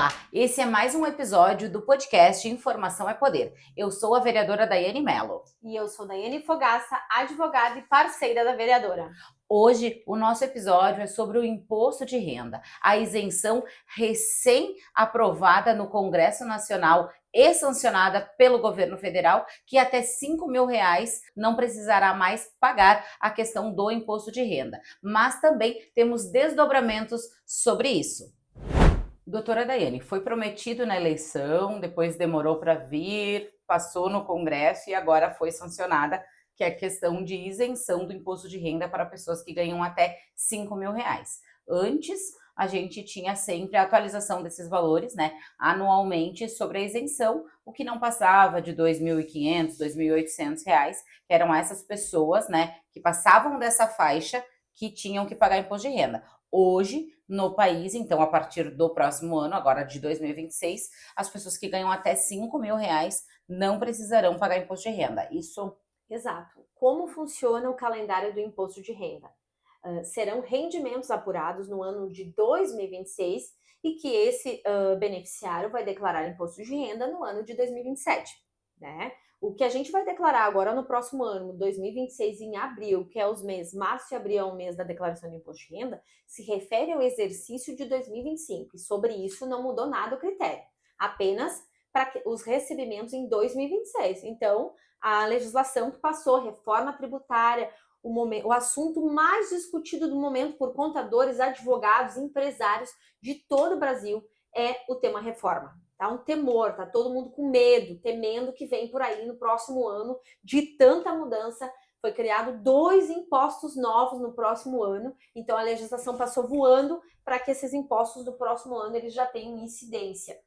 Olá, esse é mais um episódio do podcast Informação é Poder. Eu sou a vereadora Daiane Mello. E eu sou Daiane Fogaça, advogada e parceira da vereadora. Hoje, o nosso episódio é sobre o imposto de renda, a isenção recém-aprovada no Congresso Nacional e sancionada pelo governo federal, que até R$ 5.000 não precisará mais pagar a questão do imposto de renda. Mas também temos desdobramentos sobre isso. Doutora Daiane, foi prometido na eleição, depois demorou para vir, passou no Congresso e agora foi sancionada, que é a questão de isenção do imposto de renda para pessoas que ganham até R$ 5.000. Antes, a gente tinha sempre a atualização desses valores, né, anualmente sobre a isenção, o que não passava de R$ 2.500, R$ 2.800, que eram essas pessoas, né, que passavam dessa faixa que tinham que pagar imposto de renda. Hoje, no país, então, a partir do próximo ano, agora de 2026, as pessoas que ganham até R$ 5.000 não precisarão pagar imposto de renda. Isso. Exato. Como funciona o calendário do imposto de renda? Serão rendimentos apurados no ano de 2026 e que esse beneficiário vai declarar imposto de renda no ano de 2027, né? O que a gente vai declarar agora no próximo ano, 2026, em abril, que é os meses março e abril, é o mês da declaração de imposto de renda, se refere ao exercício de 2025. E sobre isso não mudou nada o critério, apenas para os recebimentos em 2026. Então, a legislação que passou, reforma tributária, o assunto mais discutido do momento por contadores, advogados, empresários de todo o Brasil é o tema reforma. Tá um temor, tá todo mundo com medo, temendo que vem por aí no próximo ano de tanta mudança. Foi criado 2 impostos novos no próximo ano, então a legislação passou voando para que esses impostos do próximo ano eles já tenham incidência.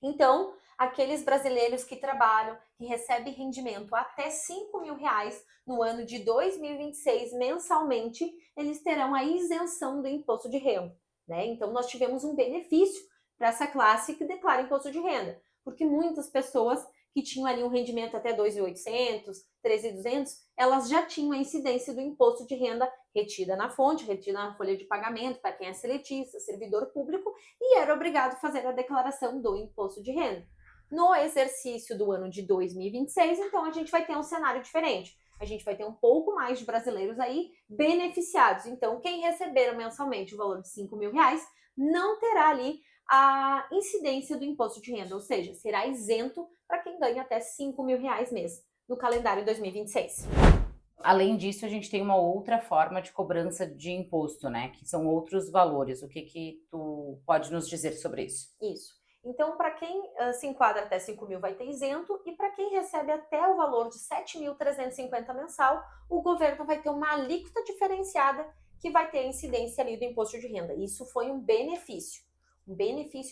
Então, aqueles brasileiros que trabalham, que recebem rendimento até R$ 5.000 no ano de 2026 mensalmente, eles terão a isenção do imposto de renda, né? Então, nós tivemos um benefício para essa classe que declara imposto de renda, porque muitas pessoas que tinham ali um rendimento até 2.800, 3.200, elas já tinham a incidência do imposto de renda retida na fonte, retida na folha de pagamento para quem é seletista, servidor público, e era obrigado a fazer a declaração do imposto de renda. No exercício do ano de 2026, então, a gente vai ter um cenário diferente. A gente vai ter um pouco mais de brasileiros aí beneficiados. Então, quem receberam mensalmente o valor de R$ 5.000 não terá ali a incidência do imposto de renda, ou seja, será isento para quem ganha até R$ 5.000 mês no calendário 2026. Além disso, a gente tem uma outra forma de cobrança de imposto, né? Que são outros valores. O que tu pode nos dizer sobre isso? Isso. Então, para quem se enquadra até 5.000 vai ter isento, e para quem recebe até o valor de 7.350 mensal, o governo vai ter uma alíquota diferenciada que vai ter a incidência ali do imposto de renda. Isso foi um benefício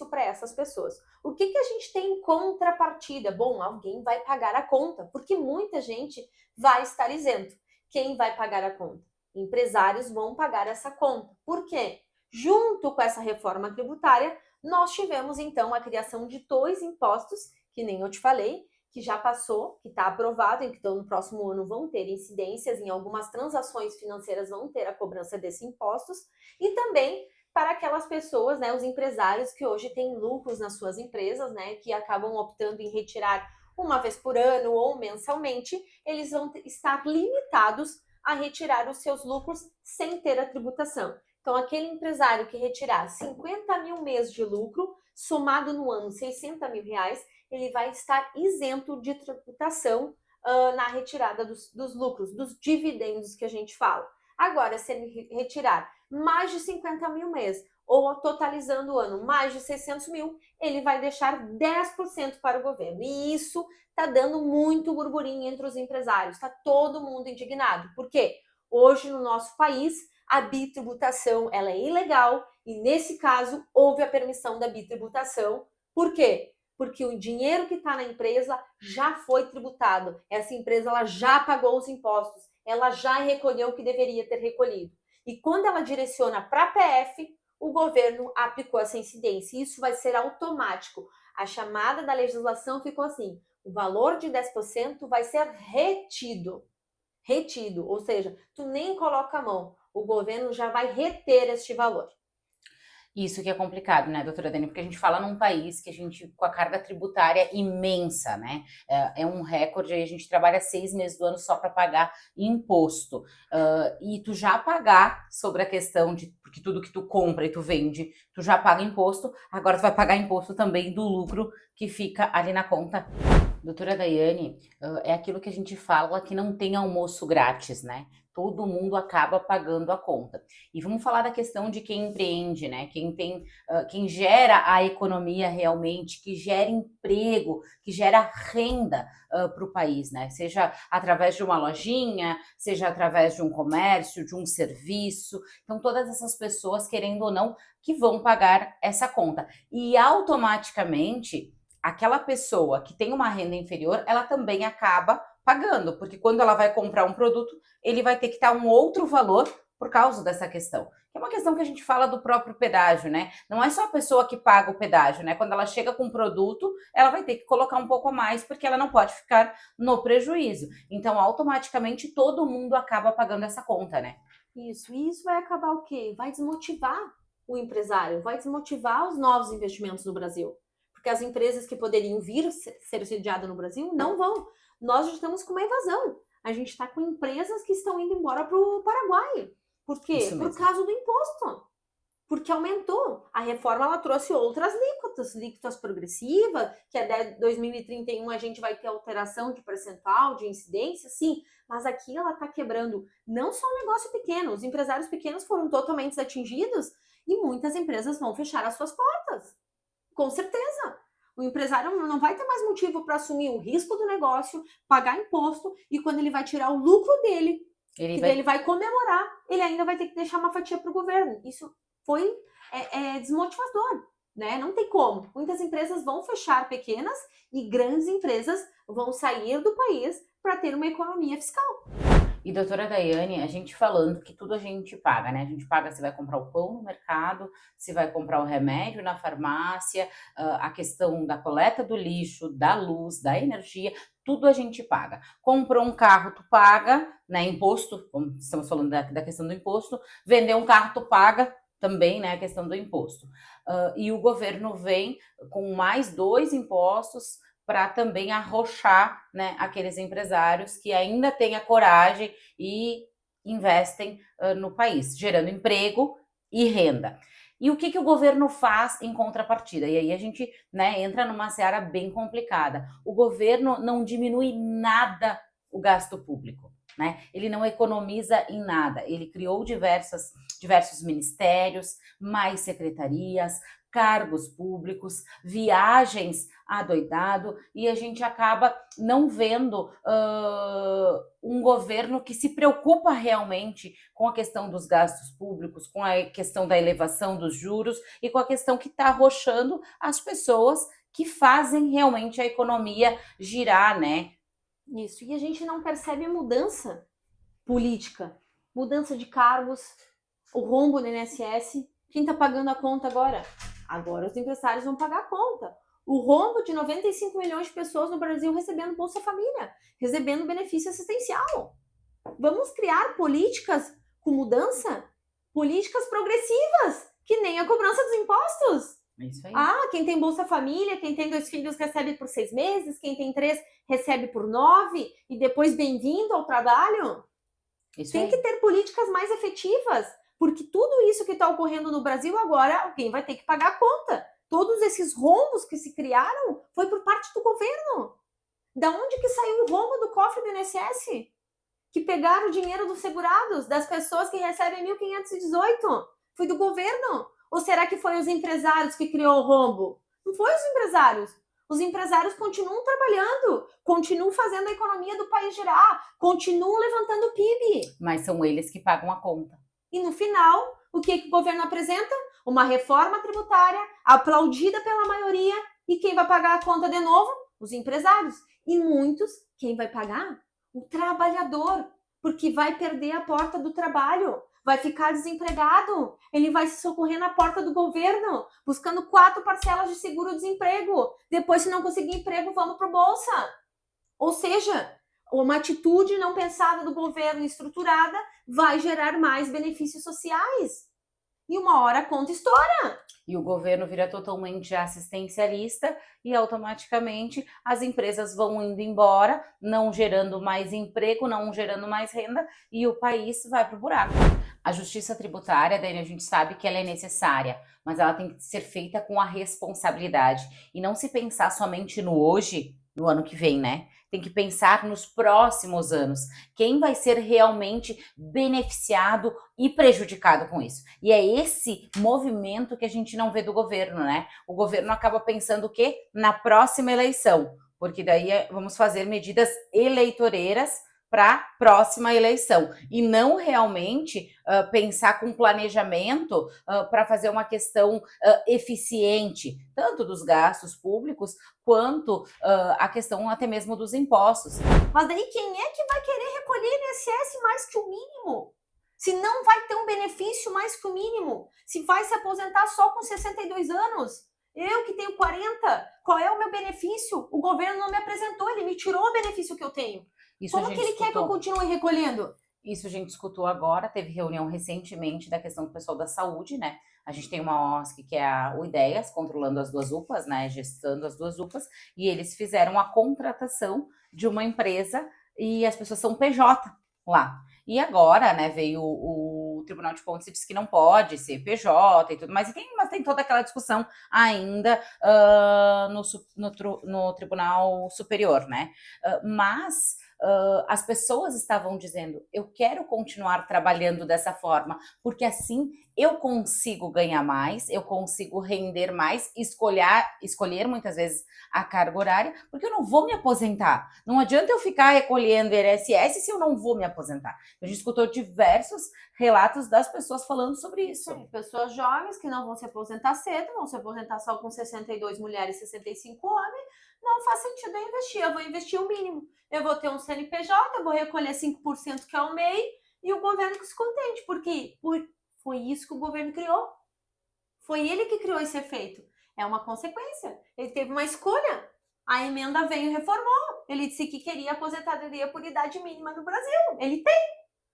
para essas pessoas. O que a gente tem em contrapartida? Bom, alguém vai pagar a conta, porque muita gente vai estar isento. Quem vai pagar a conta? Empresários vão pagar essa conta. Por quê? Junto com essa reforma tributária, nós tivemos então a criação de 2 impostos, que nem eu te falei, que já passou, que está aprovado, e que então no próximo ano vão ter incidências, em algumas transações financeiras vão ter a cobrança desses impostos, e também para aquelas pessoas, né, os empresários que hoje têm lucros nas suas empresas, né, que acabam optando em retirar uma vez por ano ou mensalmente, eles vão estar limitados a retirar os seus lucros sem ter a tributação. Então, aquele empresário que retirar 50.000 mês de lucro, somado no ano R$ 600.000, ele vai estar isento de tributação na retirada dos lucros, dos dividendos que a gente fala. Agora, se ele retirar mais de 50.000 mês, ou totalizando o ano mais de 600.000, ele vai deixar 10% para o governo. E isso está dando muito burburinho entre os empresários, está todo mundo indignado. Por quê? Hoje, no nosso país, a bitributação ela é ilegal e, nesse caso, houve a permissão da bitributação. Por quê? Porque o dinheiro que está na empresa já foi tributado. Essa empresa ela já pagou os impostos, ela já recolheu o que deveria ter recolhido. E quando ela direciona para a PF, o governo aplicou essa incidência. Isso vai ser automático. A chamada da legislação ficou assim: o valor de 10% vai ser retido. Retido, ou seja, tu nem coloca a mão, o governo já vai reter este valor. Isso que é complicado, né, doutora Dani? Porque a gente fala num país que a gente, com a carga tributária imensa, né? É um recorde, aí a gente trabalha 6 meses do ano só para pagar imposto. E tu já pagar sobre a questão de, porque tudo que tu compra e tu vende, tu já paga imposto, agora tu vai pagar imposto também do lucro que fica ali na conta. Doutora Daiane, é aquilo que a gente fala que não tem almoço grátis, né? Todo mundo acaba pagando a conta. E vamos falar da questão de quem empreende, né? Quem tem, quem gera a economia realmente, que gera emprego, que gera renda para o país, né? Seja através de uma lojinha, seja através de um comércio, de um serviço. Então, todas essas pessoas, querendo ou não, que vão pagar essa conta. E automaticamente aquela pessoa que tem uma renda inferior, ela também acaba pagando, porque quando ela vai comprar um produto, ele vai ter que dar um outro valor por causa dessa questão. Que é uma questão que a gente fala do próprio pedágio, né? Não é só a pessoa que paga o pedágio, né? Quando ela chega com um produto, ela vai ter que colocar um pouco a mais, porque ela não pode ficar no prejuízo. Então, automaticamente, todo mundo acaba pagando essa conta, né? Isso, e isso vai acabar o quê? Vai desmotivar o empresário, vai desmotivar os novos investimentos no Brasil. Porque as empresas que poderiam vir ser sediadas no Brasil não vão. Nós já estamos com uma invasão. A gente está com empresas que estão indo embora para o Paraguai. Por quê? Isso Por mesmo. causa do imposto. Porque aumentou. A reforma ela trouxe outras alíquotas progressivas, que até 2031 a gente vai ter alteração de percentual, de incidência, sim, mas aqui ela está quebrando não só um negócio pequeno, os empresários pequenos foram totalmente atingidos e muitas empresas vão fechar as suas portas. Com certeza. O empresário não vai ter mais motivo para assumir o risco do negócio, pagar imposto, e quando ele vai tirar o lucro dele, ele vai comemorar, ele ainda vai ter que deixar uma fatia para o governo. Isso foi desmotivador, né? Não tem como. Muitas empresas vão fechar pequenas e grandes empresas vão sair do país para ter uma economia fiscal. E doutora Daiane, a gente falando que tudo a gente paga, né? A gente paga se vai comprar o pão no mercado, se vai comprar o remédio na farmácia, a questão da coleta do lixo, da luz, da energia, tudo a gente paga. Comprou um carro, tu paga, né? Imposto, como estamos falando da questão do imposto, vender um carro, tu paga também, né? A questão do imposto. E o governo vem com mais 2 impostos para também arrochar, né, aqueles empresários que ainda têm a coragem e investem no país, gerando emprego e renda. E o que o governo faz em contrapartida? E aí a gente, né, entra numa seara bem complicada. O governo não diminui nada o gasto público, né? Ele não economiza em nada. Ele criou diversos ministérios, mais secretarias, cargos públicos, viagens adoidado, e a gente acaba não vendo um governo que se preocupa realmente com a questão dos gastos públicos, com a questão da elevação dos juros e com a questão que está arrochando as pessoas que fazem realmente a economia girar, né? Isso, e a gente não percebe mudança política, mudança de cargos, o rombo no INSS. Quem está pagando a conta agora? Agora os empresários vão pagar a conta. O rombo de 95 milhões de pessoas no Brasil recebendo Bolsa Família, recebendo benefício assistencial. Vamos criar políticas com mudança? Políticas progressivas, que nem a cobrança dos impostos. Isso aí. Quem tem Bolsa Família, quem tem 2 filhos recebe por 6 meses, quem tem 3 recebe por 9, e depois bem-vindo ao trabalho. Isso tem aí. que ter políticas mais efetivas, porque tudo isso que está ocorrendo no Brasil agora, alguém vai ter que pagar a conta. Todos esses rombos que se criaram foi por parte do governo. Da onde que saiu o rombo do cofre do INSS? Que pegaram o dinheiro dos segurados, das pessoas que recebem 1.518? Foi do governo? Ou será que foi os empresários que criou o rombo? Não foi os empresários. Os empresários continuam trabalhando, continuam fazendo a economia do país girar, continuam levantando o PIB. Mas são eles que pagam a conta. E no final, o que o governo apresenta? Uma reforma tributária aplaudida pela maioria. E quem vai pagar a conta de novo? Os empresários. E muitos, quem vai pagar? O trabalhador. Porque vai perder a porta do trabalho. Vai ficar desempregado. Ele vai se socorrer na porta do governo, buscando 4 parcelas de seguro-desemprego. Depois, se não conseguir emprego, vamos para o Bolsa. Ou seja, uma atitude não pensada do governo estruturada vai gerar mais benefícios sociais. e uma hora a conta estoura. E o governo vira totalmente assistencialista e automaticamente as empresas vão indo embora, não gerando mais emprego, não gerando mais renda e o país vai para o buraco. A justiça tributária, Dani, a gente sabe que ela é necessária, mas ela tem que ser feita com a responsabilidade e não se pensar somente no hoje, no ano que vem, né? Tem que pensar nos próximos anos. Quem vai ser realmente beneficiado e prejudicado com isso? E é esse movimento que a gente não vê do governo, né? O governo acaba pensando o quê? Na próxima eleição, porque daí vamos fazer medidas eleitoreiras para a próxima eleição e não realmente pensar com planejamento para fazer uma questão eficiente, tanto dos gastos públicos quanto a questão até mesmo dos impostos. Mas daí quem é que vai querer recolher INSS mais que o mínimo? Se não vai ter um benefício mais que o mínimo? Se vai se aposentar só com 62 anos? Eu que tenho 40, qual é o meu benefício? O governo não me apresentou, ele me tirou o benefício que eu tenho. Isso Como que ele quer que eu continue recolhendo? Isso a gente escutou agora, teve reunião recentemente da questão do pessoal da saúde, né? A gente tem uma OSC que é a UIDEAS, controlando as duas UPAs, né? Gestando as duas UPAs, e eles fizeram a contratação de uma empresa e as pessoas são PJ lá. E agora, né, veio o Tribunal de Contas e disse que não pode ser PJ e tudo mais, mas tem toda aquela discussão ainda no Tribunal Superior, né? Mas as pessoas estavam dizendo, eu quero continuar trabalhando dessa forma, porque assim eu consigo ganhar mais, eu consigo render mais, escolher muitas vezes a carga horária, porque eu não vou me aposentar. Não adianta eu ficar recolhendo INSS se eu não vou me aposentar. A gente escutou diversos relatos das pessoas falando sobre isso. Sim, pessoas jovens que não vão se aposentar cedo, vão se aposentar só com 62 mulheres e 65 homens, não faz sentido eu investir, eu vou investir o mínimo. Eu vou ter um CNPJ, eu vou recolher 5% que é o MEI e o governo que se contente, porque foi isso que o governo criou. Foi ele que criou esse efeito. É uma consequência. Ele teve uma escolha. A emenda veio e reformou. Ele disse que queria aposentadoria por idade mínima no Brasil. Ele tem.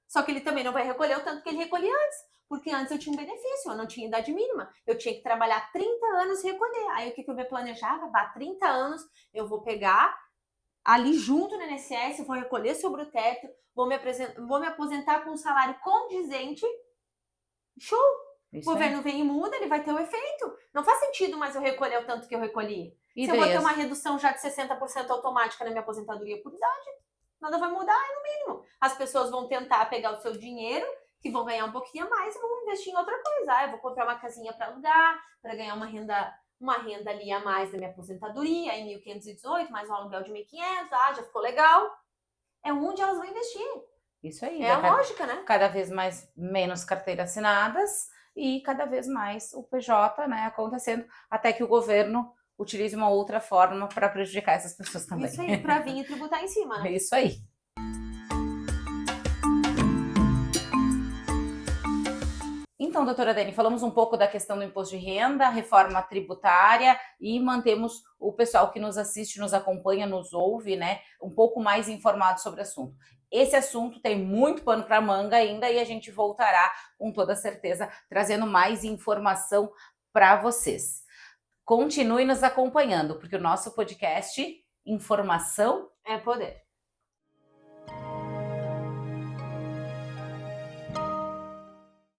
Só que ele também não vai recolher o tanto que ele recolhia antes. Porque antes eu tinha um benefício, eu não tinha idade mínima. Eu tinha que trabalhar 30 anos e recolher. Aí o que eu me planejava? 30 anos eu vou pegar ali junto no INSS, vou recolher sobre o teto, vou me aposentar com um salário condizente. Show! Isso o governo vem e muda, ele vai ter o efeito. Não faz sentido mais eu recolher o tanto que eu recolhi. E se eu vou ter uma redução já de 60% automática na minha aposentadoria por idade, nada vai mudar, é no mínimo. As pessoas vão tentar pegar o seu dinheiro, que vão ganhar um pouquinho a mais, e vão investir em outra coisa. Eu vou comprar uma casinha para alugar, para ganhar uma renda ali a mais da minha aposentadoria, em 1.518, mais um aluguel de 1.500, já ficou legal. É onde elas vão investir. Isso aí. É a lógica, né? Cada vez menos carteiras assinadas e cada vez mais o PJ, né, acontecendo, até que o governo utilize uma outra forma para prejudicar essas pessoas também. Isso aí, para vir e tributar em cima, né? Isso aí. Então, doutora Dani, falamos um pouco da questão do imposto de renda, reforma tributária e mantemos o pessoal que nos assiste, nos acompanha, nos ouve, né, um pouco mais informado sobre o assunto. Esse assunto tem muito pano para manga ainda e a gente voltará com toda certeza trazendo mais informação para vocês. Continue nos acompanhando, porque o nosso podcast Informação é Poder.